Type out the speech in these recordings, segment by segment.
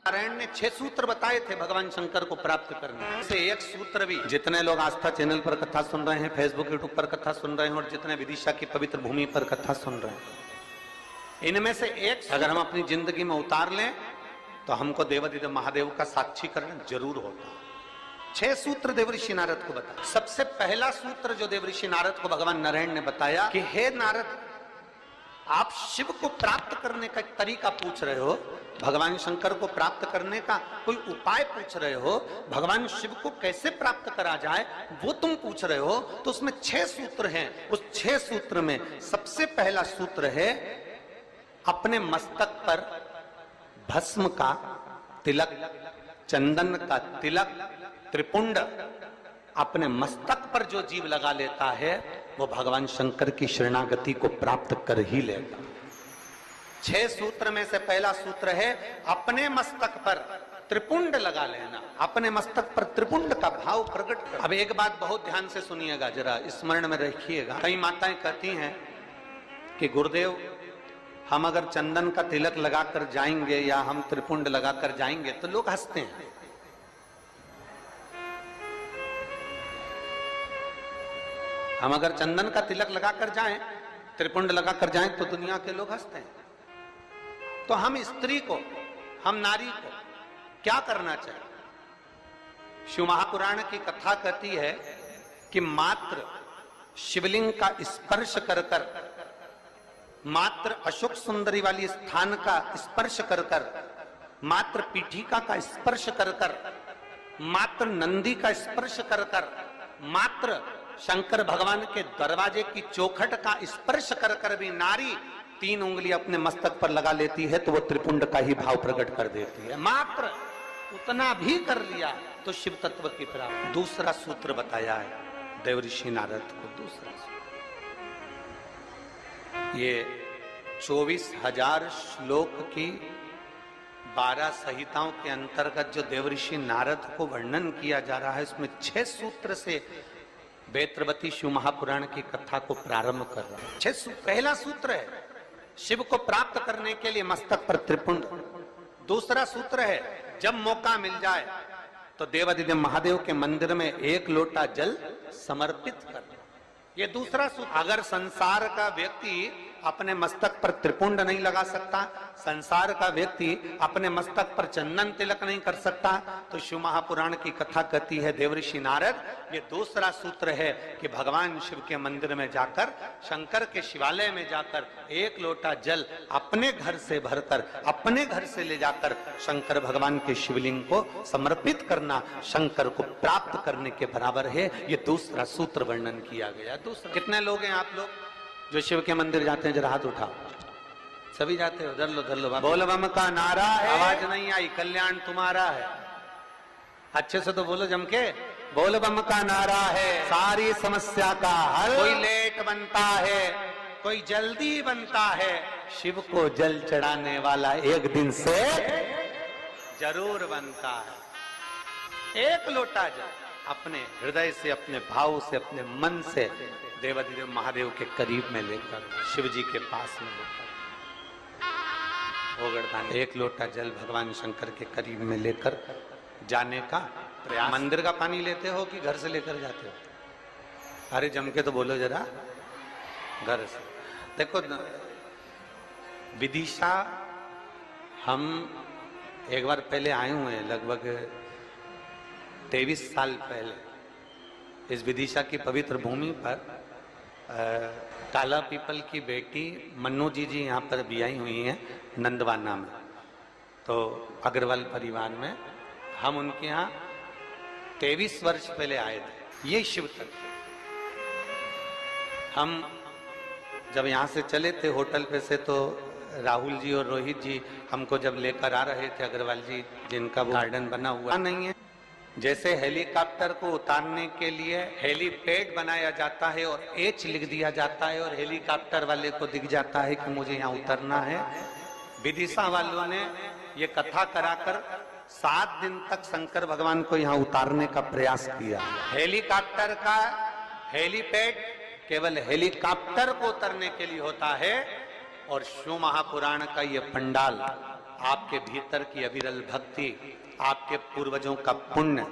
नारायण ने 6 सूत्र बताए थे भगवान शंकर को प्राप्त करने से एक सूत्र भी, जितने लोग आस्था चैनल पर कथा सुन रहे हैं, फेसबुक यूट्यूब पर कथा सुन रहे हैं और जितने विदिशा की पवित्र भूमि पर कथा सुन रहे हैं, इनमें से एक अगर हम अपनी जिंदगी में उतार लें तो हमको देवादिदेव महादेव का साक्षीकरण जरूर होगा। 6 सूत्र देवऋषि नारद को बताया। सबसे पहला सूत्र जो देवऋषि नारद को भगवान नारायण ने बताया कि हे नारद, आप शिव को प्राप्त करने का एक तरीका पूछ रहे हो, भगवान शंकर को प्राप्त करने का कोई उपाय पूछ रहे हो, भगवान शिव को कैसे प्राप्त करा जाए वो तुम पूछ रहे हो, तो उसमें 6 सूत्र हैं। उस 6 सूत्र में सबसे पहला सूत्र है अपने मस्तक पर भस्म का तिलक, चंदन का तिलक, त्रिपुंड अपने मस्तक पर जो जीव लगा लेता है वो भगवान शंकर की शरणागति को प्राप्त कर ही लेगा। 6 सूत्र में से पहला सूत्र है अपने मस्तक पर त्रिपुंड लगा लेना, अपने मस्तक पर त्रिपुंड का भाव प्रकट कर। अब एक बात बहुत ध्यान से सुनिएगा, जरा स्मरण में रखिएगा। कई माताएं कहती हैं कि गुरुदेव हम अगर चंदन का तिलक लगाकर जाएंगे या हम त्रिपुंड लगाकर जाएंगे तो लोग हंसते हैं। हम अगर चंदन का तिलक लगाकर जाएं, त्रिपुंड लगाकर जाएं तो दुनिया के लोग हंसते हैं। तो हम स्त्री को, हम नारी को क्या करना चाहिए? शिव महापुराण की कथा कहती है कि मात्र शिवलिंग का स्पर्श कर कर, मात्र अशोक सुंदरी वाली स्थान का स्पर्श कर कर, मात्र पीठिका का स्पर्श कर कर, मात्र नंदी का स्पर्श कर कर, मात्र शंकर भगवान के दरवाजे की चौखट का स्पर्श कर कर भी नारी 3 उंगली अपने मस्तक पर लगा लेती है तो वो त्रिपुंड का ही भाव प्रकट कर देती है। मात्र उतना भी कर लिया तो शिव तत्व की प्राप्ति। दूसरा सूत्र बताया है देवऋषि नारद को। दूसरा सूत्र ये 24,000 श्लोक की 12 संहिताओं के अंतर्गत जो देवऋषि नारद को वर्णन किया जा रहा है, उसमें 6 सूत्र से वेत्रवती शिव महापुराण की कथा को प्रारंभ कर रहा है। 6 सूत्र। पहला सूत्र है शिव को प्राप्त करने के लिए मस्तक पर त्रिपुंड। दूसरा सूत्र है जब मौका मिल जाए तो देवादिदेव महादेव के मंदिर में 1 लोटा जल समर्पित कर। ये दूसरा सूत्र। अगर संसार का व्यक्ति अपने मस्तक पर त्रिपुंड नहीं लगा सकता, संसार का व्यक्ति अपने मस्तक पर चंदन तिलक नहीं कर सकता, तो शिव महापुराण की कथा कहती है देवऋषि नारद, ये दूसरा सूत्र है कि भगवान शिव के मंदिर में जाकर, शंकर के शिवालय में जाकर 1 लोटा जल अपने घर से भरकर, अपने घर से ले जाकर शंकर भगवान के शिवलिंग को समर्पित करना शंकर को प्राप्त करने के बराबर है। ये दूसरा सूत्र वर्णन किया गया। दूसरा, कितने लोग हैं आप लोग जो शिव के मंदिर जाते हैं? जरा हाथ उठाओ। सभी जाते हो? धर लो धर लो। बोल बम का नारा है, आवाज नहीं आई, कल्याण तुम्हारा है। अच्छे से तो बोलो जम के। बोल बम का नारा है, सारी समस्या का हल। कोई लेट बनता है, कोई जल्दी बनता है, शिव को जल चढ़ाने वाला एक दिन से जरूर बनता है। 1 लोटा जल अपने हृदय से, अपने भाव से, अपने मन से देवादिदेव महादेव के करीब में लेकर, शिव जी के पास में लेकर, गोवर्धन 1 लोटा जल भगवान शंकर के करीब में लेकर जाने का प्रयास। मंदिर का पानी लेते हो कि घर से लेकर जाते हो? अरे जम के तो बोलो जरा। घर से। देखो विदिशा हम एक बार पहले आए हुए हैं, लगभग 23 साल पहले इस विदिशा की पवित्र भूमि पर। काला पीपल की बेटी मन्नू जी यहाँ पर भी आई हुई हैं नंदवाना में, तो अग्रवाल परिवार में हम उनके यहाँ 23 वर्ष पहले आए थे। ये शिव तत्व। हम जब यहाँ से चले थे होटल पे से, तो राहुल जी और रोहित जी हमको जब लेकर आ रहे थे, अग्रवाल जी जिनका वो गार्डन बना हुआ नहीं है, जैसे हेलीकॉप्टर को उतारने के लिए हेलीपैड बनाया जाता है और H लिख दिया जाता है और हेलीकॉप्टर वाले को दिख जाता है कि मुझे यहाँ उतरना है, विदिशा वालों ने ये कथा कराकर 7 दिन तक शंकर भगवान को यहाँ उतारने का प्रयास किया। हेलीकॉप्टर का हेलीपैड केवल हेलीकॉप्टर को उतरने के लिए होता है और शिव महापुराण का ये पंडाल आपके भीतर की अविरल भक्ति, आपके पूर्वजों का पुण्य,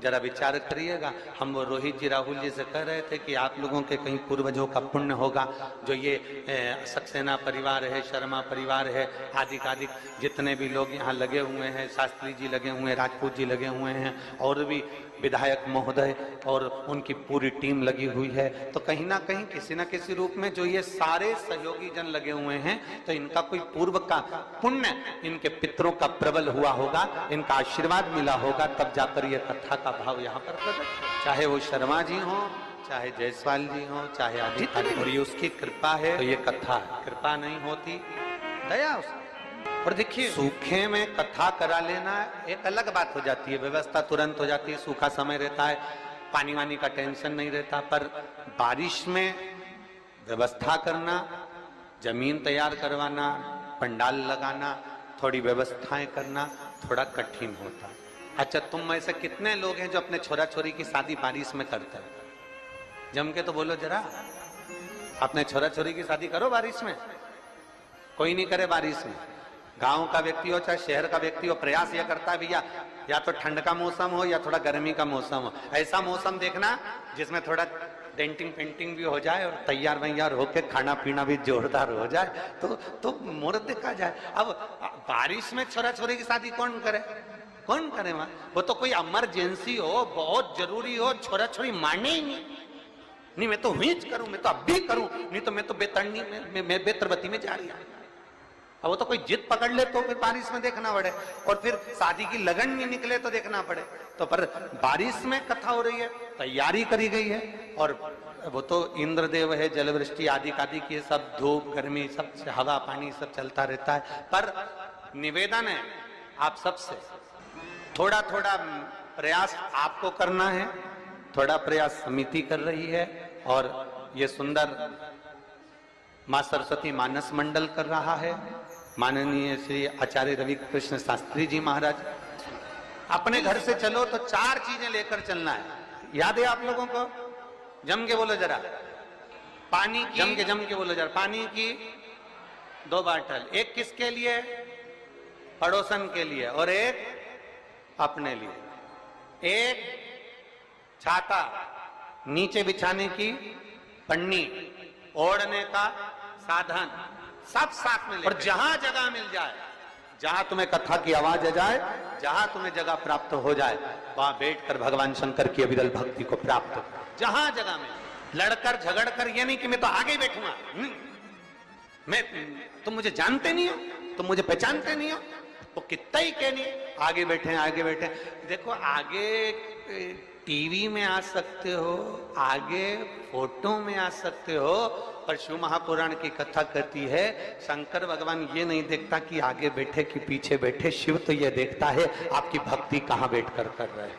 जरा विचार करिएगा। हम वो रोहित जी राहुल जी से कह रहे थे कि आप लोगों के कहीं पूर्वजों का पुण्य होगा, जो ये सक्सेना परिवार है, शर्मा परिवार है, आदि आदि जितने भी लोग यहाँ लगे हुए हैं, शास्त्री जी लगे हुए हैं, राजपूत जी लगे हुए हैं, और भी विधायक महोदय और उनकी पूरी टीम लगी हुई है। तो कहीं ना कहीं किसी न किसी रूप में जो ये सारे सहयोगी जन लगे हुए हैं, तो इनका कोई पूर्व का पुण्य, इनके पितरों का प्रबल हुआ होगा, इनका आशीर्वाद मिला होगा, तब जाकर ये कथा का भाव यहाँ पर प्रकट। चाहे वो शर्मा जी हो, चाहे जायसवाल जी हो, चाहे आदि, और ये उसकी कृपा है, तो ये कथा है। कृपा नहीं होती, दया उसकी। और देखिए, सूखे में कथा करा लेना एक अलग बात हो जाती है, व्यवस्था तुरंत हो जाती है, सूखा समय रहता है, पानी वानी का टेंशन नहीं रहता। पर बारिश में व्यवस्था करना, जमीन तैयार करवाना, पंडाल लगाना, थोड़ी व्यवस्थाएं करना थोड़ा कठिन होता है। अच्छा, तुम में से कितने लोग हैं जो अपने छोरा छोरी की शादी बारिश में करते हैं? जम के तो बोलो जरा, अपने छोरा छोरी की शादी करो बारिश में। कोई नहीं करे बारिश में। गांव का व्यक्ति हो चाहे शहर का व्यक्ति हो, प्रयास यह करता है भैया या तो ठंड का मौसम हो या थोड़ा गर्मी का मौसम हो, ऐसा मौसम देखना जिसमें थोड़ा डेंटिंग पेंटिंग भी हो जाए और तैयार वैयार होके खाना पीना भी जोरदार हो जाए, तो मुहूर्त देखा जाए। अब बारिश में छोरा छोरी की शादी कौन करे? कौन करे वहां? वो तो कोई इमरजेंसी हो, बहुत जरूरी हो, छोरा छोरी माने ही नहीं, मैं तो हुई करूं, मैं तो अब भी करूं, नहीं तो मैं तो बेतरनी में, मैं बेतरबती में जा रही हूं। अब वो तो कोई जिद पकड़ ले तो फिर बारिश में देखना पड़े, और फिर शादी की लगन नहीं निकले तो देखना पड़े। तो पर बारिश में कथा हो रही है, तैयारी करी गई है, और वो तो इंद्रदेव है, जलवृष्टि आदि आदि की सब, धूप गर्मी सब, हवा पानी सब चलता रहता है। पर निवेदन है आप सबसे, थोड़ा थोड़ा प्रयास आपको करना है, थोड़ा प्रयास समिति कर रही है, और ये सुंदर मां सरस्वती मानस मंडल कर रहा है, माननीय श्री आचार्य रवि कृष्ण शास्त्री जी महाराज। अपने घर से चलो तो 4 चीजें लेकर चलना है, याद है आप लोगों को? जम के बोलो जरा, पानी की, जम के बोलो जरा, पानी की 2 बाटल, एक किसके लिए? पड़ोसन के लिए, और एक अपने लिए। एक छाता, नीचे बिछाने की पन्नी, ओढ़ने का साधन, सब साथ में ले। और जहां जगह मिल जाए, जहां तुम्हें कथा की आवाज आ जाए, जहां तुम्हें जगह प्राप्त हो जाए, वहां बैठकर भगवान शंकर की अविरल भक्ति को प्राप्त कर। जहां जगह में लड़कर झगड़कर, ये नहीं कि मैं तो आगे ही बैठूंगा, मैं, तुम मुझे जानते नहीं हो, तुम मुझे पहचानते नहीं हो, तो कितना ही कहनी, आगे बैठे आगे बैठे। देखो, आगे टीवी में आ सकते हो, आगे फोटो में आ सकते हो, पर शिव महापुराण की कथा कहती है शंकर भगवान ये नहीं देखता कि आगे बैठे कि पीछे बैठे, शिव तो ये देखता है आपकी भक्ति कहां बैठकर कर रहे हैं,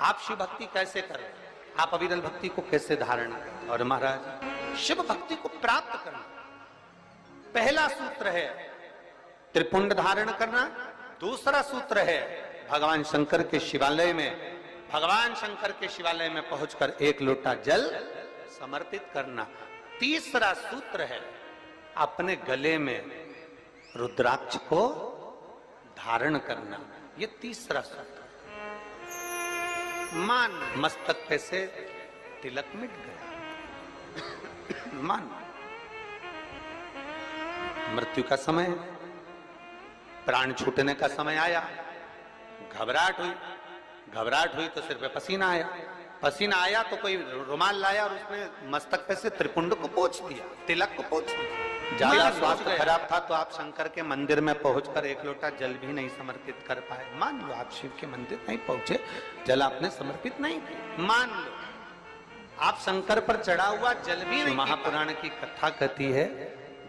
आप शिव भक्ति कैसे कर रहे हैं, आप अविरल भक्ति को कैसे धारण करते। और महाराज, शिव भक्ति को प्राप्त करना पहला सूत्र है त्रिपुंड धारण करना, दूसरा सूत्र है भगवान शंकर के शिवालय में, भगवान शंकर के शिवालय में पहुंचकर 1 लोटा जल समर्पित करना, तीसरा सूत्र है अपने गले में रुद्राक्ष को धारण करना, ये तीसरा सूत्र। मान, मस्तक पे से तिलक मिट गया, मान, मृत्यु का समय, प्राण छूटने का समय आया, घबराहट हुई तो सिर पे पसीना आया तो कोई रुमाल लाया और उसने मस्तक पे से त्रिपुंड को पोंछ दिया, तिलक को पोंछ दिया। ज्यादा स्वास्थ्य खराब था तो आप शंकर के मंदिर में पहुंचकर 1 लोटा जल भी नहीं समर्पित कर पाए। मान लो आप शिव के मंदिर नहीं पहुंचे, जल आपने समर्पित नहीं किया, मान लो आप शंकर पर चढ़ा हुआ जल भी नहीं। महापुराण की कथा कहती है,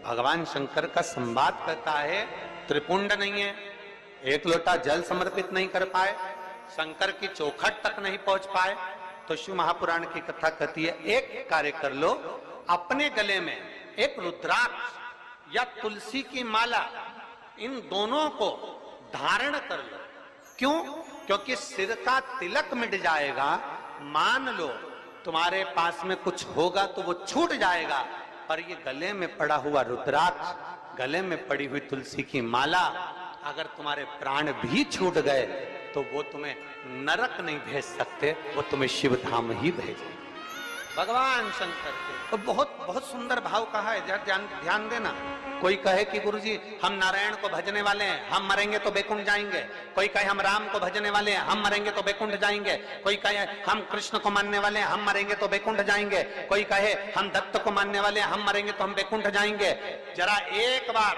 भगवान शंकर का संवाद कहता है, त्रिपुंड नहीं है, 1 लोटा जल समर्पित नहीं कर पाए, शंकर की चौखट तक नहीं पहुंच पाए, तो शिव महापुराण की कथा कहती है एक कार्य कर लो, अपने गले में एक रुद्राक्ष या तुलसी की माला, इन दोनों को धारण कर लो। क्यों? क्योंकि सिर का तिलक मिट जाएगा, मान लो तुम्हारे पास में कुछ होगा तो वो छूट जाएगा, पर ये गले में पड़ा हुआ रुद्राक्ष, गले में पड़ी हुई तुलसी की माला, अगर तुम्हारे प्राण भी छूट गए तो वो तुम्हें नरक नहीं भेज सकते, वो तुम्हें शिव धाम ही भेजेंगे। भगवान शंकर के और बहुत बहुत सुंदर भाव कहा है, जरा ध्यान ध्यान देना। कोई कहे कि गुरुजी हम नारायण को भजने वाले हैं, हम मरेंगे तो बैकुंठ जाएंगे। कोई कहे हम राम को भजने वाले हैं, हम मरेंगे तो बैकुंठ जाएंगे। कोई कहे हम कृष्ण को मानने वाले हैं, हम मरेंगे तो बैकुंठ जाएंगे। कोई कहे हम दत्त को मानने वाले हैं, हम मरेंगे तो हम बैकुंठ जाएंगे। जरा एक बार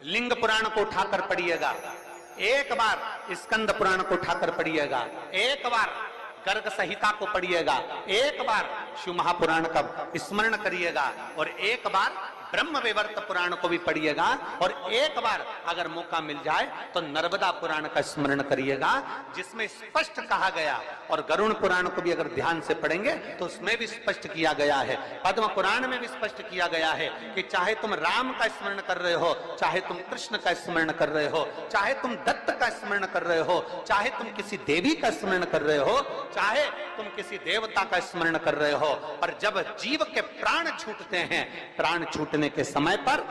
लिंग पुराण को उठाकर पढ़िएगा, एक बार स्कंद पुराण को उठाकर पढ़िएगा, एक बार गर्ग संहिता को पढ़िएगा, एक बार शिव महापुराण का स्मरण करिएगा, और एक बार ब्रह्म वैवर्त पुराण को भी पढ़िएगा, और एक बार अगर मौका मिल जाए तो नर्मदा पुराण का स्मरण करिएगा, जिसमें स्पष्ट कहा गया, और गरुण पुराण को भी अगर ध्यान से पढ़ेंगे तो उसमें भी स्पष्ट किया गया है, पद्म पुराण में भी स्पष्ट किया गया है कि चाहे तुम राम का स्मरण कर रहे हो, चाहे तुम कृष्ण का स्मरण कर रहे हो, चाहे तुम दत्त का स्मरण कर रहे हो, चाहे तुम किसी देवी का स्मरण कर रहे हो, चाहे तुम किसी देवता का स्मरण कर रहे हो, और जब जीव के प्राण छूटते हैं, प्राण छूटने के समय पर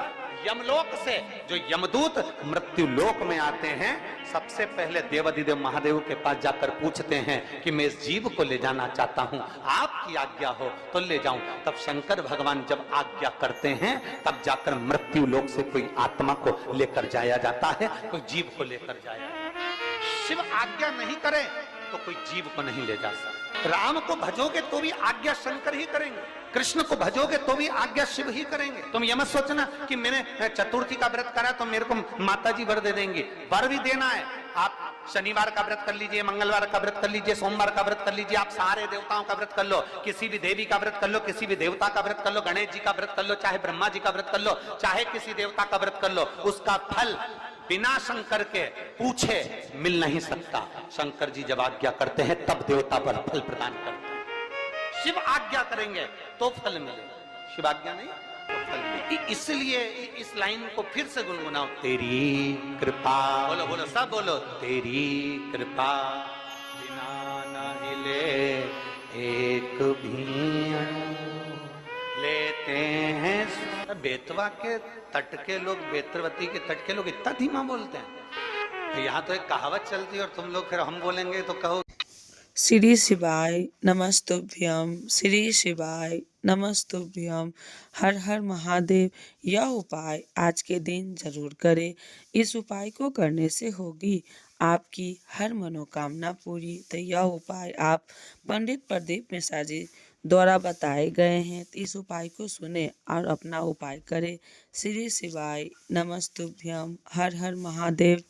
यमलोक से जो यमदूत मृत्यु लोक में आते हैं, सबसे पहले देवाधिदेव महादेव के पास जाकर पूछते हैं कि मैं इस जीव को ले जाना चाहता हूं, आपकी आज्ञा हो तो ले जाऊं। तब शंकर भगवान जब आज्ञा करते हैं, तब जाकर मृत्यु लोक से कोई आत्मा को लेकर जाया जाता है, कोई जीव को लेकर जाया। शिव आज्ञा नहीं करे तो कोई जीव को नहीं ले जा सकता। राम को भजोगे तो भी आज्ञा शंकर ही करेंगे, कृष्ण को भजोगे तो भी आज्ञा शिव ही करेंगे। तुम ये मत सोचना कि मैंने चतुर्थी का व्रत करा तो मेरे को माता जी वर दे देंगे, वर भी देना है। आप शनिवार का व्रत कर लीजिए, मंगलवार का व्रत कर लीजिए, सोमवार का व्रत कर लीजिए, आप सारे देवताओं का व्रत कर लो, किसी भी देवी का व्रत कर लो, किसी भी देवता का व्रत कर लो, गणेश जी का व्रत कर लो, चाहे ब्रह्मा जी का व्रत कर लो, चाहे किसी देवता का व्रत कर लो, उसका फल बिना शंकर के पूछे मिल नहीं सकता। शंकर जी जब आज्ञा करते हैं तब देवता पर फल प्रदान करते हैं। शिव आज्ञा करेंगे तो फल मिलेगा, शिव आज्ञा नहीं तो फल मिलेगा। इसलिए इस लाइन को फिर से गुनगुनाओ, तेरी कृपा, बोलो बोलो सब बोलो, तेरी कृपा बिना न हिले एक भी अणु, लेते हैं। बेतवा के तट के लोग, बेतरवती के तट के लोग इतना धीमा बोलते हैं। यहाँ तो एक कहावत चलती है और तुम लोग फिर हम बोलेंगे तो कहो। श्री शिवाय नमस्तुभ्यम, श्री शिवाय नमस्तुभ्यम, हर हर महादेव। यह उपाय आज के दिन जरूर करें। इस उपाय को करने से होगी आपकी हर मनोकामना पूरी। तो यह उपाय आप पंडित प्रदीप मिश्रा जी द्वारा बताए गए हैं, तो इस उपाय को सुने और अपना उपाय करें। श्री शिवाय नमस्तुभ्यम, हर हर महादेव।